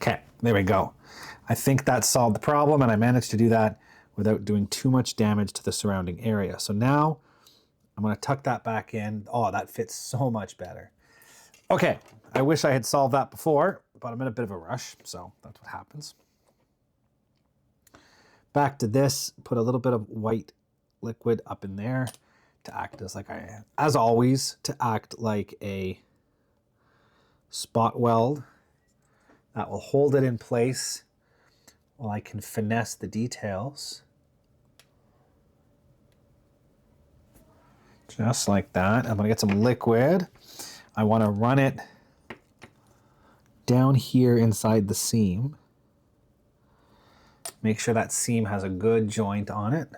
[SPEAKER 1] Okay, there we go. I think that solved the problem, and I managed to do that without doing too much damage to the surrounding area. So now I'm going to tuck that back in. Oh, that fits so much better. Okay, I wish I had solved that before, but I'm in a bit of a rush, so that's what happens. Back to this, put a little bit of white liquid up in there. to act as always, to act like a spot weld that will hold it in place while I can finesse the details. Just like that. I'm gonna get some liquid. I wanna run it down here inside the seam. Make sure that seam has a good joint on it.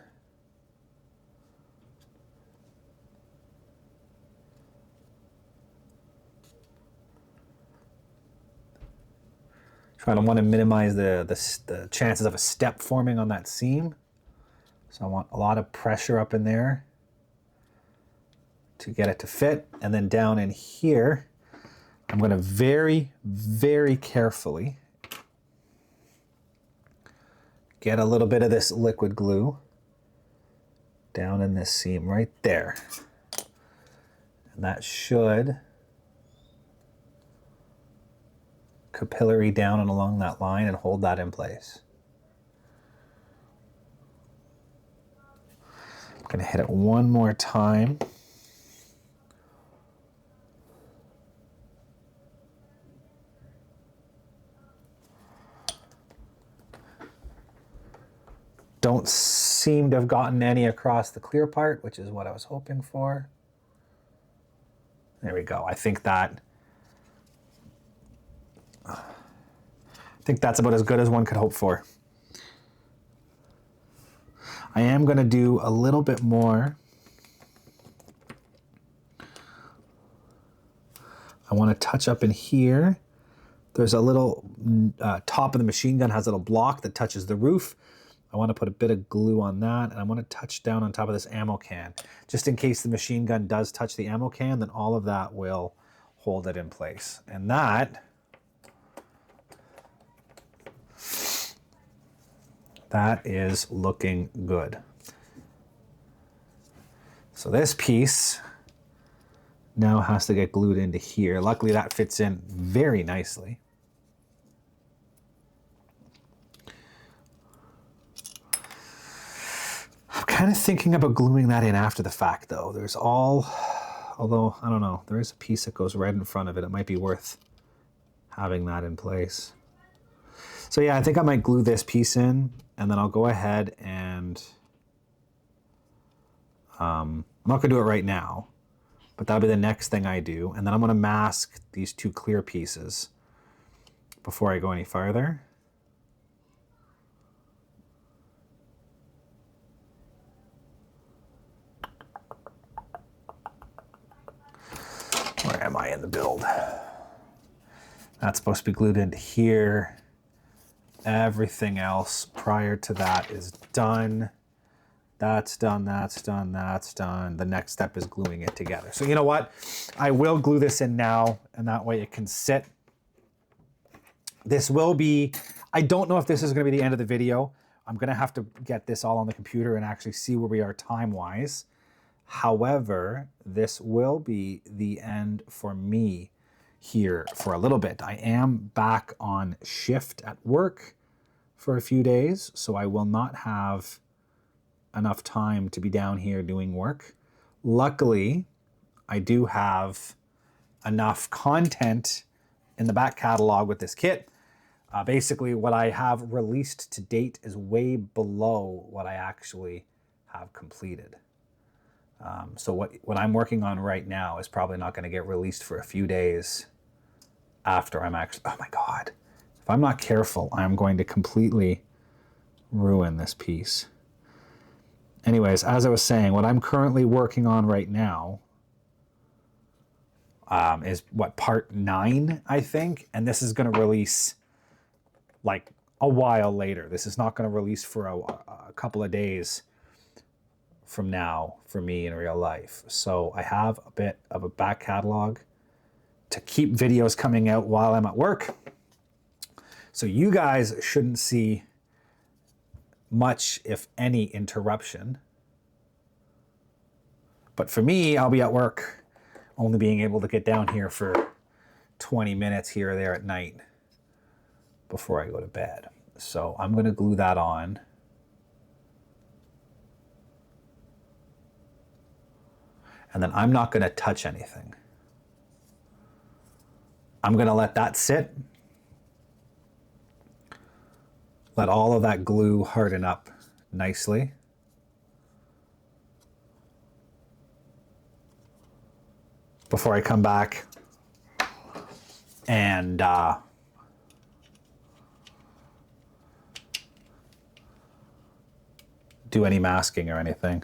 [SPEAKER 1] I want to minimize the chances of a step forming on that seam. So I want a lot of pressure up in there to get it to fit. And then down in here, I'm going to very, very carefully get a little bit of this liquid glue down in this seam right there. And that should capillary down and along that line and hold that in place. I'm going to hit it one more time. Don't seem to have gotten any across the clear part, which is what I was hoping for. There we go. I think that's about as good as one could hope for. I am going to do a little bit more. I want to touch up in here. There's a little top of the machine gun has a little block that touches the roof. I want to put a bit of glue on that, and I want to touch down on top of this ammo can. Just in case the machine gun does touch the ammo can, then all of that will hold it in place. And that is looking good. So this piece now has to get glued into here. Luckily that fits in very nicely. I'm kind of thinking about gluing that in after the fact though. Although, I don't know, there is a piece that goes right in front of it. It might be worth having that in place. So yeah, I think I might glue this piece in, and then I'll go ahead and, I'm not gonna do it right now, but that'll be the next thing I do. And then I'm gonna mask these two clear pieces before I go any farther. Where am I in the build? That's supposed to be glued into here. Everything else prior to that is done. That's done, that's done, that's done. The next step is gluing it together. So you know what? I will glue this in now, and that way it can sit. This will be, I don't know if this is gonna be the end of the video. I'm gonna have to get this all on the computer and actually see where we are time-wise. However, this will be the end for me here for a little bit. I am back on shift at work for a few days, so I will not have enough time to be down here doing work. Luckily, I do have enough content in the back catalog with this kit. Basically, what I have released to date is way below what I actually have completed. So what I'm working on right now is probably not going to get released for a few days after I'm actually, oh my God. If I'm not careful, I'm going to completely ruin this piece. Anyways, as I was saying, what I'm currently working on right now is part 9, I think. And this is going to release like a while later. This is not going to release for a couple of days from now for me in real life. So I have a bit of a back catalog to keep videos coming out while I'm at work. So you guys shouldn't see much, if any, interruption. But for me, I'll be at work, only being able to get down here for 20 minutes here or there at night before I go to bed. So I'm going to glue that on. And then I'm not going to touch anything. I'm going to let that sit. Let all of that glue harden up nicely. Before I come back and do any masking or anything.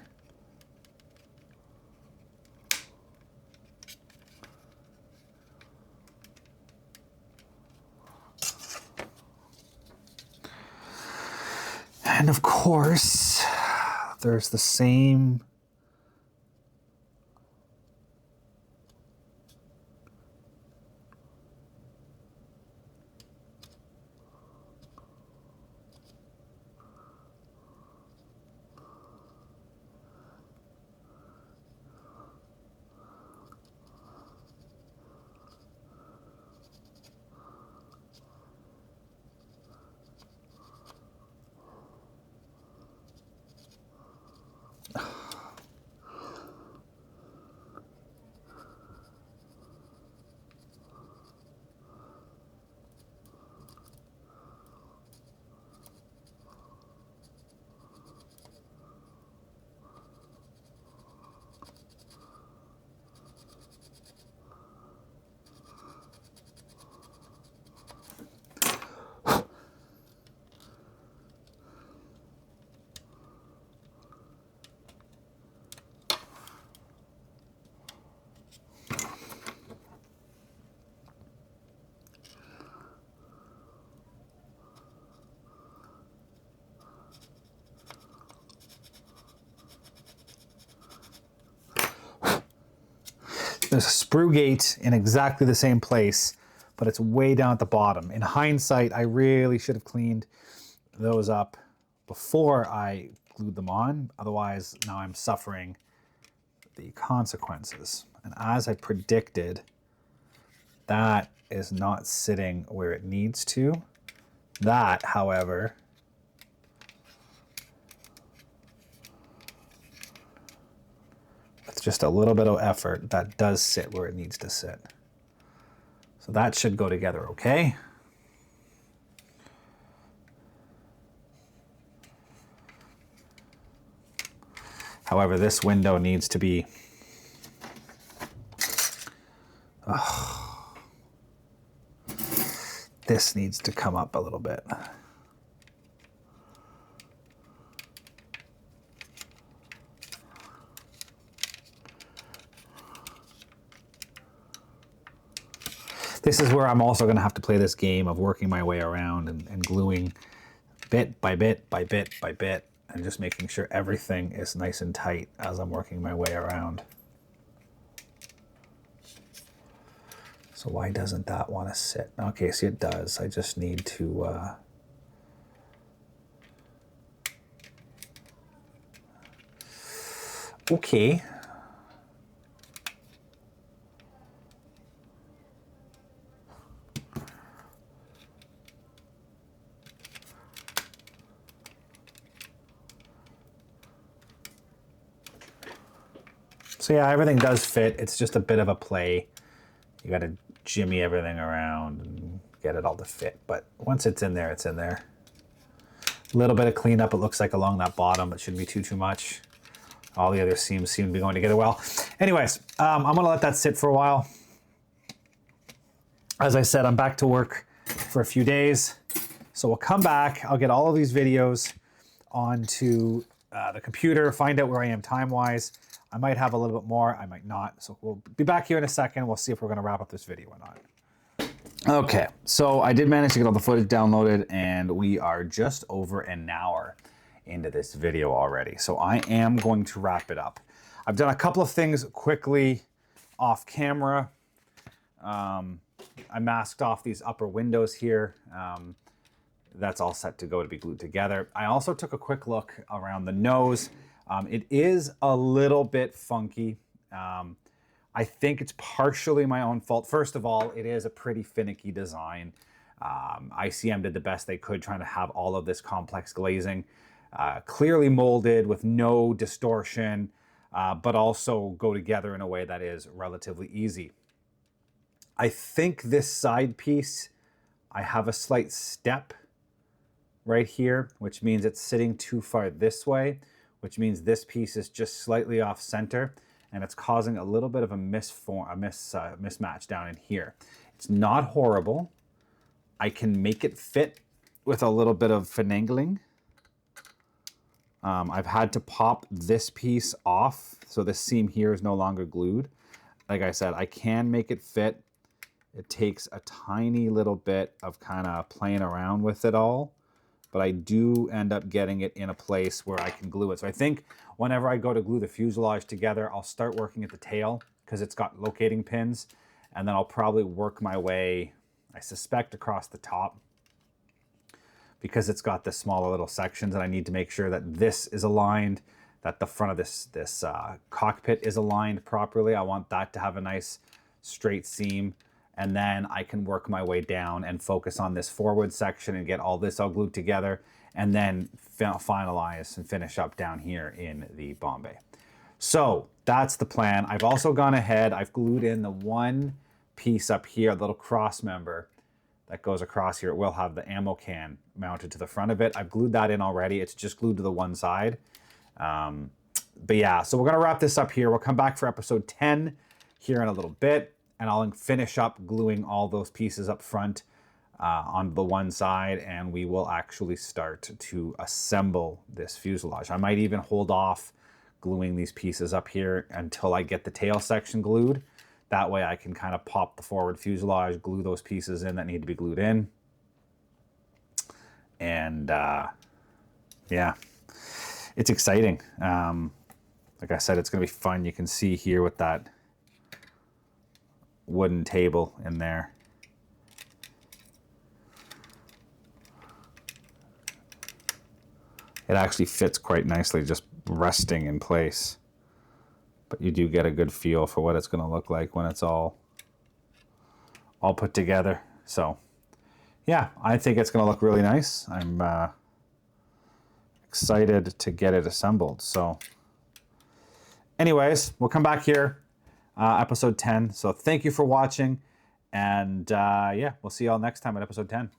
[SPEAKER 1] And of course, there's the same there's a sprue gate in exactly the same place, but it's way down at the bottom. In hindsight, I really should have cleaned those up before I glued them on. Otherwise, now I'm suffering the consequences. And as I predicted, that is not sitting where it needs to. That, however, with just a little bit of effort, that does sit where it needs to sit. So that should go together okay. However, this window needs to be this needs to come up a little bit. This is where I'm also going to have to play this game of working my way around and gluing bit by bit by bit by bit and just making sure everything is nice and tight as I'm working my way around. So why doesn't that want to sit? Okay, see it does. I just need to okay. So yeah, everything does fit. It's just a bit of a play. You got to jimmy everything around and get it all to fit. But once it's in there, it's in there. A little bit of cleanup, it looks like, along that bottom. It shouldn't be too much. All the other seams seem to be going together well. Anyways, I'm going to let that sit for a while. As I said, I'm back to work for a few days. So we'll come back. I'll get all of these videos onto the computer, find out where I am time-wise. I might have a little bit more, I might not. So we'll be back here in a second. We'll see if we're gonna wrap up this video or not. Okay, so I did manage to get all the footage downloaded and we are just over an hour into this video already. So I am going to wrap it up. I've done a couple of things quickly off camera. I masked off these upper windows here. That's all set to go to be glued together. I also took a quick look around the nose. It is a little bit funky. I think it's partially my own fault. First of all, it is a pretty finicky design. ICM did the best they could trying to have all of this complex glazing clearly molded with no distortion. but also go together in a way that is relatively easy. I think this side piece, I have a slight step right here, which means it's sitting too far this way, which means this piece is just slightly off center, and it's causing a little bit of a mismatch down in here. It's not horrible. I can make it fit with a little bit of finagling. I've had to pop this piece off, so this seam here is no longer glued. Like I said, I can make it fit. It takes a tiny little bit of kind of playing around with it all, but I do end up getting it in a place where I can glue it. So I think whenever I go to glue the fuselage together, I'll start working at the tail because it's got locating pins, and then I'll probably work my way, I suspect, across the top because it's got the smaller little sections, and I need to make sure that this is aligned, that the front of this cockpit is aligned properly. I want that to have a nice straight seam, and then I can work my way down and focus on this forward section and get all this all glued together, and then finalize and finish up down here in the bomb bay. So that's the plan. I've also gone ahead, I've glued in the one piece up here, a little cross member that goes across here. It will have the ammo can mounted to the front of it. I've glued that in already. It's just glued to the one side. But yeah, so we're gonna wrap this up here. We'll come back for episode 10 here in a little bit, and I'll finish up gluing all those pieces up front on the one side, and we will actually start to assemble this fuselage. I might even hold off gluing these pieces up here until I get the tail section glued. That way I can kind of pop the forward fuselage, glue those pieces in that need to be glued in. And yeah, it's exciting. Like I said, it's gonna be fun. You can see here with that wooden table in there. It actually fits quite nicely, just resting in place. But you do get a good feel for what it's going to look like when it's all put together. So yeah, I think it's going to look really nice. I'm excited to get it assembled. So anyways, we'll come back here, episode 10. So thank you for watching, and yeah, we'll see you all next time at episode 10.